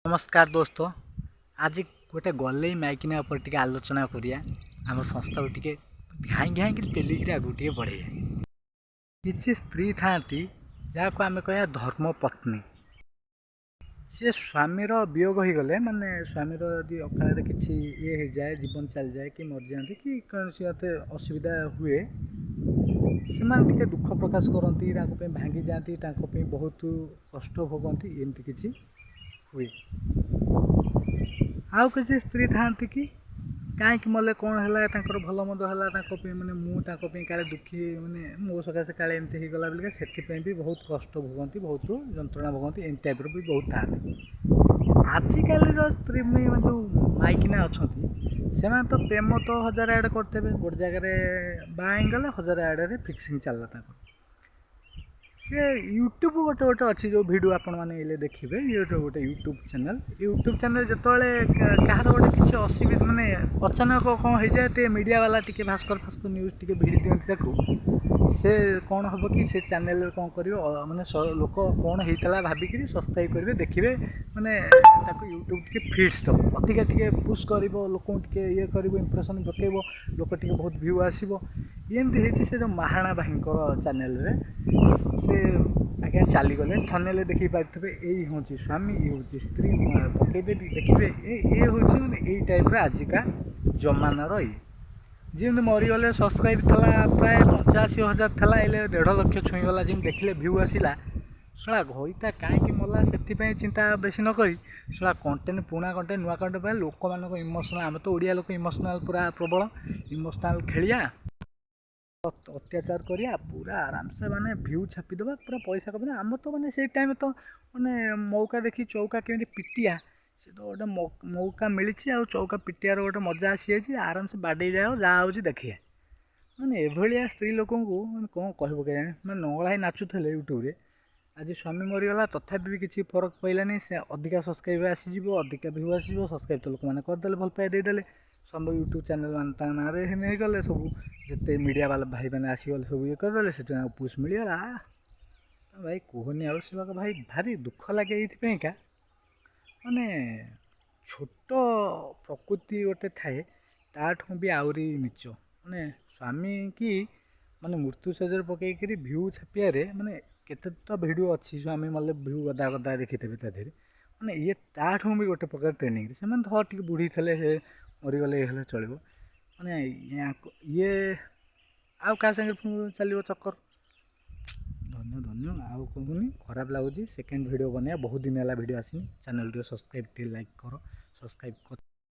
नमस्कार दोस्तों। आज गोटे गले माइकिना उपर टिके आलोचना करिया आम संस्था को टिके घाई घाई पेलिक आगू टे बढ़े। किसी स्त्री था जहाँ को आम कह धर्मपत्नी सी स्वामीर वियोग हो गले माने स्वामीर यदि अकाल किसी ये हो जाए जीवन चल जाए कि मर जाती कि कौन सी असुविधा हुए से दुख प्रकाश करती भांगी जाती बहुत कष्ट भोगती एमती किसी हुए। आउ किसी स्त्री था कि कहीं मले कौन है भल मंद है मैंने मुझे काले दुखी मैंने मो सकाशे काले एमती हो गला बोलिका से भी बहुत कष्ट भोगती बहुत जंत्रणा भोगती एम टाइप भी बहुत था। आजिकल स्त्री जो माइकिना अच्छा से तो प्रेम तो हजार आड़े करते गोटे जगह बाहर हजार आड़े फिक्सिंग चलला से यूट्यूब गोटे गोटे अच्छी जो वीडियो आपण मैंने देखिए ये गोटे यूट्यूब चैनल जो कहार गोटे किसी असुविधा मानने अचानक कौन हो जाए मीडिया वाला टी भास्कर फास्कर न्यूज टी भिड़ दिखती से कौन हम कि से चैनल कौन कर मैंने लोक कौन होता भाविक सब्सक्राइब करेंगे देखिए मैंने यूट्यूब टी फिट्स दब अधिका टी पुश कर लोक ये कर इम्प्रेसन पकेब लोक टी बहुत व्यू आसो एमती से जो महाराणा भाई चैनल से आज्ञा चलीगले थनेल देखी पारे यही हूँ स्वामी ये हूँ स्त्री पकईदेवी देखिए ये हूँ मैंने यही टाइप आजिका जमानार ये जमी मरीगले सब्सक्राइब था प्राय 85,000 था ये 1.5 लाख छुईगला जमी देखिले व्यू आसला शला घईता कहीं मला से चिंता बेसी नक शला कंटेन्ट पुणा कंटेन्ट नुआ कंटेन्ट लोक मान इमोशनाल आम तो ओडिया लोक इमोशनाल पूरा प्रबल इमोशनाल खेलिया अत्याचार करिया पूरा आराम से माने व्यू छापीदेवा पूरा पैसा कमा आम तो मैंने से टाइम तो मैंने मौका देखी चौका केमी पिटिया से तो गोटे मौका मिली आ चौका पिटियार गोटे मजा आसी आराम से बाडे जाओ जहाँ हो देखिए मैंने एभलिया स्त्री लोक मैंने कौन कह मैंने नंगला नाचुले यूट्यूब आज स्वामी मरीगला तथापि भी किसी फरक पड़ानी से अधिका सब्सक्राइब आसीज अधिका व्यू आसो सब्सक्राइब तो लोक मैंने करदे भल पाए देदेले सब यूट्यूब चैनल मान ना नहीं गले सब जिते मीडिया वाला भाई मैंने आसीगले सब ये करदे से पुष मिलगला भाई कहनी आउ से भाई भारी दुख लगे ये माने छोट प्रकृति गोटे थाए ताठू भी आहरी नीच माने स्वामी की माने मृत्यु सजर पकईकि व्यू छापिया माने केते तो वीडियो अच्छी स्वामी मतलब व्यू गदा गदा देखी थे माने ये ताठू भी गोटे प्रकार ट्रेनिंग से टे बुढ़ी थे मरीगले ये चलो माने ये आउ क्या संगे चलो चक्कर धन्य धन्य आउ कहूनी खराब लगुच सेकेंड वीडियो बनिया बहुत दिन है वीडियो आसनी चैनल सब्सक्राइब लाइक कर सब्सक्राइब कर।